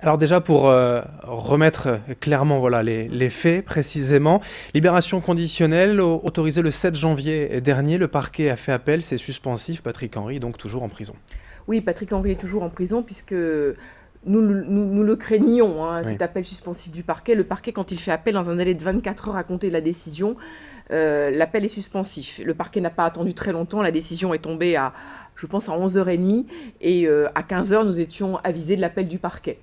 Alors déjà pour remettre clairement voilà, les faits précisément, libération conditionnelle autorisée le 7 janvier dernier, le parquet a fait appel, c'est suspensif, Patrick Henry donc toujours en prison. Oui, Patrick Henry est toujours en prison puisque nous le craignions, hein, Oui. cet appel suspensif du parquet. Le parquet, quand il fait appel dans un délai de 24 heures à compter de la décision, l'appel est suspensif. Le parquet n'a pas attendu très longtemps, la décision est tombée je pense, à 11h30 et à 15h, nous étions avisés de l'appel du parquet.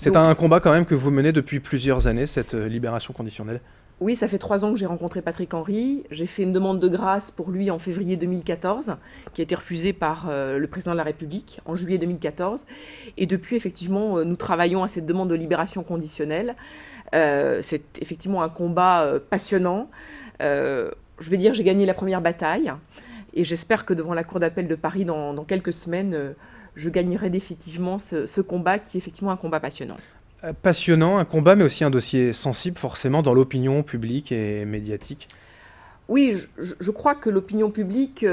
C'est Donc, un combat quand même que vous menez depuis plusieurs années, cette libération conditionnelle. oui, ça fait 3 ans que j'ai rencontré Patrick Henry. J'ai fait une demande de grâce pour lui en février 2014, qui a été refusée par le président de la République en juillet 2014. Et depuis, effectivement, nous travaillons à cette demande de libération conditionnelle. C'est effectivement un combat passionnant. Je vais dire, j'ai gagné la première bataille. Et j'espère que devant la Cour d'appel de Paris, dans quelques semaines, je gagnerai définitivement ce combat qui est effectivement un combat passionnant. Passionnant, un combat mais aussi un dossier sensible forcément dans l'opinion publique et médiatique. Oui, je crois que l'opinion publique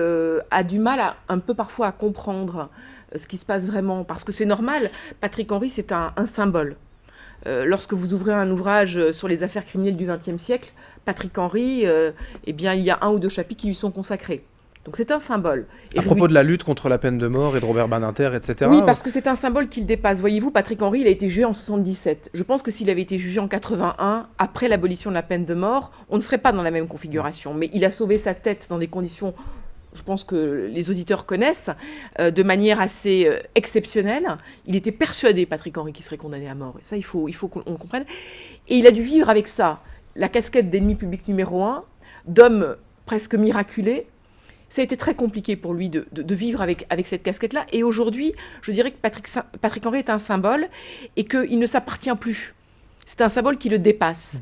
a du mal un peu parfois à comprendre ce qui se passe vraiment, parce que c'est normal. Patrick Henry, c'est un symbole. Lorsque vous ouvrez un ouvrage sur les affaires criminelles du XXe siècle, Patrick Henry, eh bien, il y a 1 ou 2 chapitres qui lui sont consacrés. Donc c'est un symbole. À propos de la lutte contre la peine de mort et de Robert Badinter, Oui, etc. parce que c'est un symbole qu'il dépasse. Voyez-vous, Patrick Henry, il a été jugé en 77. Je pense que s'il avait été jugé en 81, après l'abolition de la peine de mort, on ne serait pas dans la même configuration. Mais il a sauvé sa tête dans des conditions, je pense que les auditeurs connaissent, de manière assez exceptionnelle. Il était persuadé, Patrick Henry, qu'il serait condamné à mort. Et ça, il faut qu'on comprenne. Et il a dû vivre avec ça. La casquette d'ennemi public numéro 1, d'homme presque miraculé. Ça a été très compliqué pour lui de vivre avec cette casquette-là. Et aujourd'hui, je dirais que Patrick Henry est un symbole et qu'il ne s'appartient plus. C'est un symbole qui le dépasse.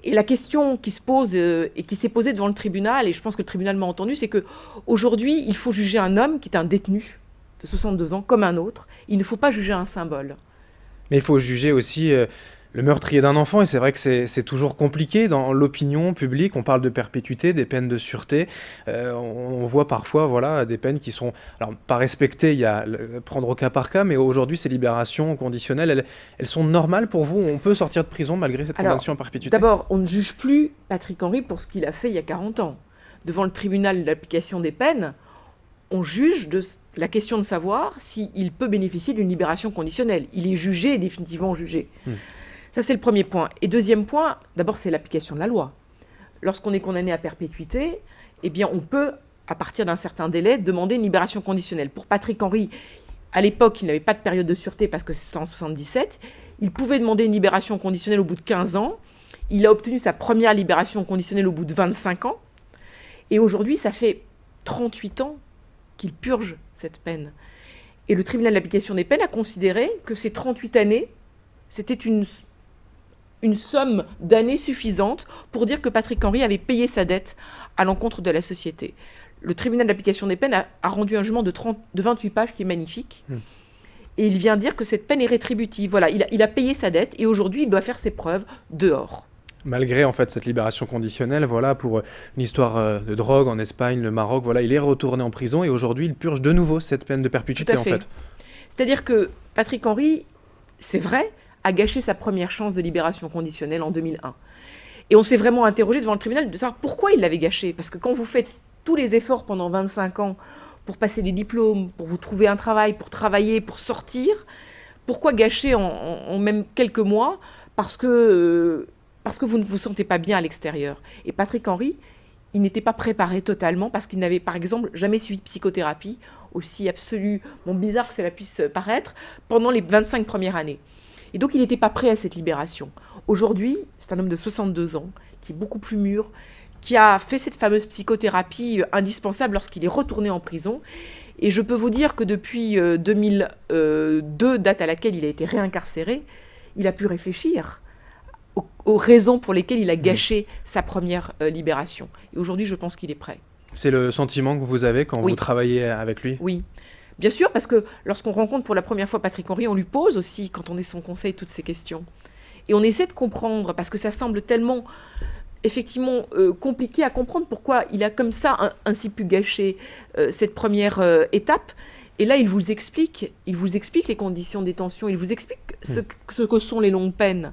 Et la question qui se pose et qui s'est posée devant le tribunal, et je pense que le tribunal m'a entendu, c'est qu'aujourd'hui, il faut juger un homme qui est un détenu de 62 ans comme un autre. Il ne faut pas juger un symbole. Mais il faut juger aussi le meurtrier d'un enfant, et c'est vrai que c'est toujours compliqué dans l'opinion publique. On parle de perpétuité, des peines de sûreté. On voit parfois voilà, des peines qui sont alors, pas respectées, il y a prendre au cas par cas, mais aujourd'hui, ces libérations conditionnelles, elles sont normales pour vous? On peut sortir de prison malgré cette condamnation à perpétuité? D'abord, on ne juge plus Patrick Henry pour ce qu'il a fait il y a 40 ans. Devant le tribunal de l'application des peines, on juge de la question de savoir s'il peut bénéficier d'une libération conditionnelle. Il est jugé, définitivement jugé. Ça, c'est le premier point. Et deuxième point, d'abord, c'est l'application de la loi. Lorsqu'on est condamné à perpétuité, eh bien, on peut, à partir d'un certain délai, demander une libération conditionnelle. Pour Patrick Henry, à l'époque, il n'avait pas de période de sûreté parce que c'était en 77. Il pouvait demander une libération conditionnelle au bout de 15 ans. Il a obtenu sa première libération conditionnelle au bout de 25 ans. Et aujourd'hui, ça fait 38 ans qu'il purge cette peine. Et le tribunal de l'application des peines a considéré que ces 38 années, c'était une somme d'années suffisante pour dire que Patrick Henry avait payé sa dette à l'encontre de la société. Le tribunal d'application des peines a rendu un jugement de 28 pages qui est magnifique. Et il vient dire que cette peine est rétributive. Voilà, il a payé sa dette et aujourd'hui, il doit faire ses preuves dehors. Malgré en fait cette libération conditionnelle, voilà, pour une histoire de drogue en Espagne, le Maroc, voilà, il est retourné en prison et aujourd'hui il purge de nouveau cette peine de perpétuité. Tout à fait. En fait. C'est-à-dire que Patrick Henry, c'est vrai, a gâché sa première chance de libération conditionnelle en 2001. Et on s'est vraiment interrogé devant le tribunal de savoir pourquoi il l'avait gâché. Parce que quand vous faites tous les efforts pendant 25 ans pour passer les diplômes, pour vous trouver un travail, pour travailler, pour sortir, pourquoi gâcher en même quelques mois parce que vous ne vous sentez pas bien à l'extérieur. Et Patrick Henry, il n'était pas préparé totalement parce qu'il n'avait, par exemple, jamais suivi de psychothérapie, aussi absolument bizarre que cela puisse paraître, pendant les 25 premières années. Et donc, il n'était pas prêt à cette libération. Aujourd'hui, c'est un homme de 62 ans, qui est beaucoup plus mûr, qui a fait cette fameuse psychothérapie indispensable lorsqu'il est retourné en prison. Et je peux vous dire que depuis 2002, date à laquelle il a été réincarcéré, il a pu réfléchir aux raisons pour lesquelles il a gâché sa première libération. Et aujourd'hui, je pense qu'il est prêt. C'est le sentiment que vous avez quand vous travaillez avec lui? Oui. Bien sûr, parce que lorsqu'on rencontre pour la première fois Patrick Henry, on lui pose aussi, quand on est son conseil, toutes ces questions. Et on essaie de comprendre, parce que ça semble tellement, effectivement, compliqué à comprendre pourquoi il a comme ça ainsi pu gâcher cette première étape. Et là, il vous explique les conditions de détention, il vous explique ce que sont les longues peines.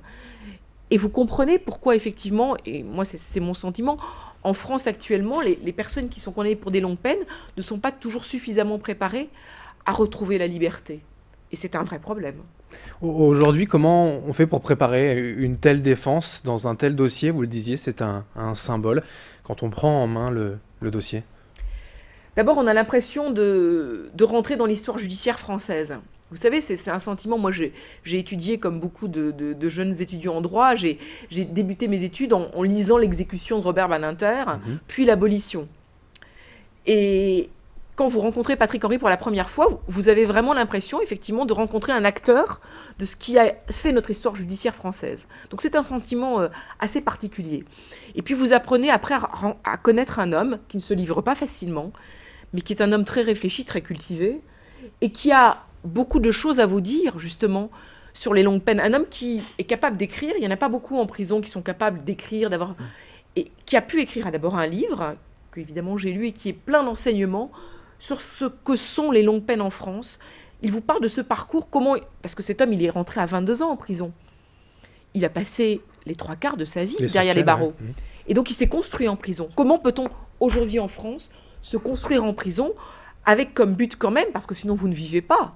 Et vous comprenez pourquoi, effectivement, et moi c'est mon sentiment, en France actuellement, les personnes qui sont condamnées pour des longues peines ne sont pas toujours suffisamment préparées à retrouver la liberté. Et c'est un vrai problème. Aujourd'hui, comment on fait pour préparer une telle défense dans un tel dossier? Vous le disiez, c'est un symbole quand on prend en main le dossier. D'abord, on a l'impression de rentrer dans l'histoire judiciaire française. Vous savez, c'est un sentiment, moi j'ai étudié comme beaucoup de jeunes étudiants en droit, j'ai débuté mes études en lisant l'exécution de Robert Badinter, puis l'abolition. Et quand vous rencontrez Patrick Henry pour la première fois, vous avez vraiment l'impression, effectivement, de rencontrer un acteur de ce qui a fait notre histoire judiciaire française. Donc c'est un sentiment assez particulier. Et puis vous apprenez après à connaître un homme qui ne se livre pas facilement, mais qui est un homme très réfléchi, très cultivé, et qui a beaucoup de choses à vous dire, justement, sur les longues peines. Un homme qui est capable d'écrire, il n'y en a pas beaucoup en prison qui sont capables d'écrire, et qui a pu écrire d'abord un livre, que évidemment j'ai lu, et qui est plein d'enseignements sur ce que sont les longues peines en France. Il vous parle de ce parcours, parce que cet homme, il est rentré à 22 ans en prison. Il a passé les 3/4 de sa vie derrière les barreaux. Ouais. Et donc il s'est construit en prison. Comment peut-on, aujourd'hui en France, se construire en prison avec comme but quand même, parce que sinon vous ne vivez pas,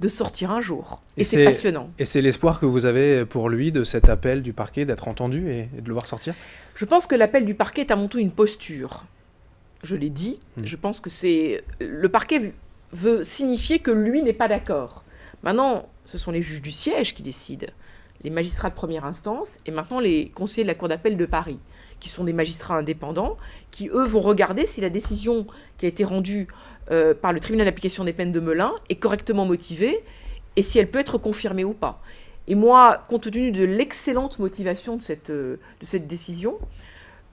de sortir un jour. Et c'est passionnant. Et c'est l'espoir que vous avez pour lui de cet appel du parquet, d'être entendu et de le voir sortir? Je pense que l'appel du parquet est avant tout une posture. Je l'ai dit, je pense que c'est... Le parquet veut signifier que lui n'est pas d'accord. Maintenant, ce sont les juges du siège qui décident, les magistrats de première instance, et maintenant les conseillers de la Cour d'appel de Paris, qui sont des magistrats indépendants, qui, eux, vont regarder si la décision qui a été rendue par le tribunal d'application des peines de Melun est correctement motivée et si elle peut être confirmée ou pas. Et moi, compte tenu de l'excellente motivation de cette décision,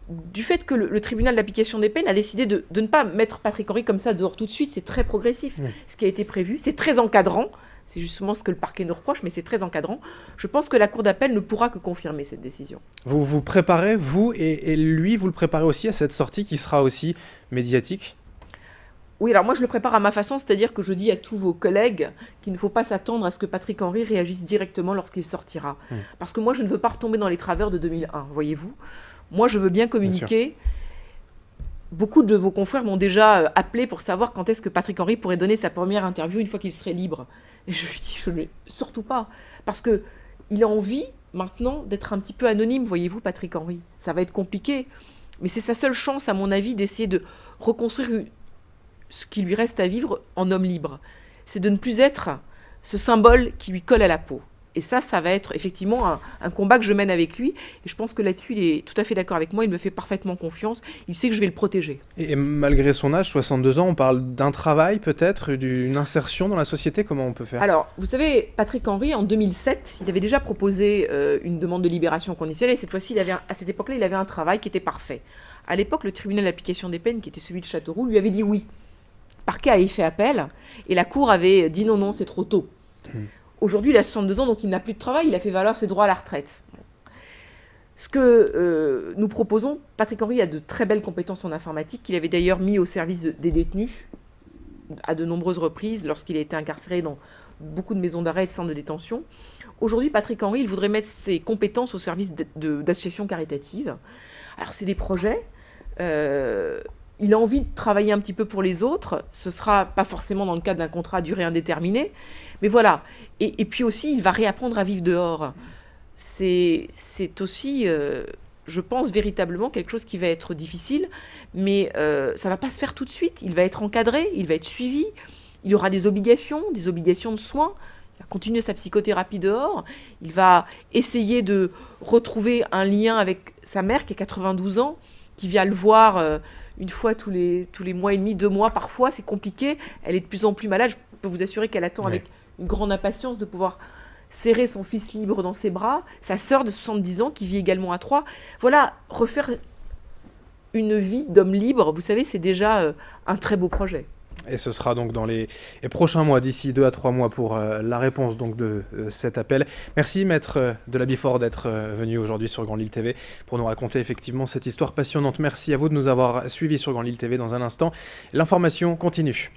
du fait que le tribunal d'application des peines a décidé de ne pas mettre Patrick Henry comme ça dehors tout de suite, c'est très progressif, ce qui a été prévu, c'est très encadrant, c'est justement ce que le parquet nous reproche, mais c'est très encadrant. Je pense que la Cour d'appel ne pourra que confirmer cette décision. Vous vous préparez, vous, et lui, vous le préparez aussi à cette sortie qui sera aussi médiatique? Oui, alors moi je le prépare à ma façon, c'est-à-dire que je dis à tous vos collègues qu'il ne faut pas s'attendre à ce que Patrick Henry réagisse directement lorsqu'il sortira. Parce que moi je ne veux pas retomber dans les travers de 2001, voyez-vous. Moi je veux bien communiquer. Beaucoup de vos confrères m'ont déjà appelé pour savoir quand est-ce que Patrick Henry pourrait donner sa première interview une fois qu'il serait libre. Et je lui dis, surtout pas. Parce qu'il a envie maintenant d'être un petit peu anonyme, voyez-vous, Patrick Henry. Ça va être compliqué. Mais c'est sa seule chance, à mon avis, d'essayer de reconstruire ce qui lui reste à vivre en homme libre. C'est de ne plus être ce symbole qui lui colle à la peau. Et ça va être effectivement un combat que je mène avec lui. Et je pense que là-dessus, il est tout à fait d'accord avec moi. Il me fait parfaitement confiance. Il sait que je vais le protéger. Et malgré son âge, 62 ans, on parle d'un travail peut-être, d'une insertion dans la société. Comment on peut faire? Alors, vous savez, Patrick Henry, en 2007, il avait déjà proposé une demande de libération conditionnelle. Et cette fois-ci, à cette époque-là, il avait un travail qui était parfait. À l'époque, le tribunal d'application des peines, qui était celui de Châteauroux, lui avait dit oui. Le parquet avait fait appel. Et la Cour avait dit non, c'est trop tôt. Aujourd'hui, il a 62 ans, donc il n'a plus de travail, il a fait valoir ses droits à la retraite. Ce que nous proposons, Patrick Henry a de très belles compétences en informatique, qu'il avait d'ailleurs mis au service des détenus à de nombreuses reprises, lorsqu'il a été incarcéré dans beaucoup de maisons d'arrêt et de centres de détention. Aujourd'hui, Patrick Henry, il voudrait mettre ses compétences au service d'associations caritatives. Alors, c'est des projets. Il a envie de travailler un petit peu pour les autres. Ce ne sera pas forcément dans le cadre d'un contrat à durée indéterminée. Mais voilà. Et puis aussi, il va réapprendre à vivre dehors. C'est aussi, je pense, véritablement quelque chose qui va être difficile. Mais ça ne va pas se faire tout de suite. Il va être encadré, il va être suivi. Il aura des obligations de soins. Il va continuer sa psychothérapie dehors. Il va essayer de retrouver un lien avec sa mère qui a 92 ans, qui vient le voir une fois tous les mois et demi, 2 mois parfois. C'est compliqué. Elle est de plus en plus malade. Je peux vous assurer qu'elle attend avec une grande impatience de pouvoir serrer son fils libre dans ses bras. Sa sœur de 70 ans qui vit également à Troyes. Voilà, refaire une vie d'homme libre, vous savez, c'est déjà un très beau projet. Et ce sera donc dans les prochains mois, d'ici 2 à 3 mois, pour la réponse donc de cet appel. Merci, maître de la Bifort, d'être venu aujourd'hui sur Grand Lille TV pour nous raconter effectivement cette histoire passionnante. Merci à vous de nous avoir suivis sur Grand Lille TV. Dans un instant, l'information continue.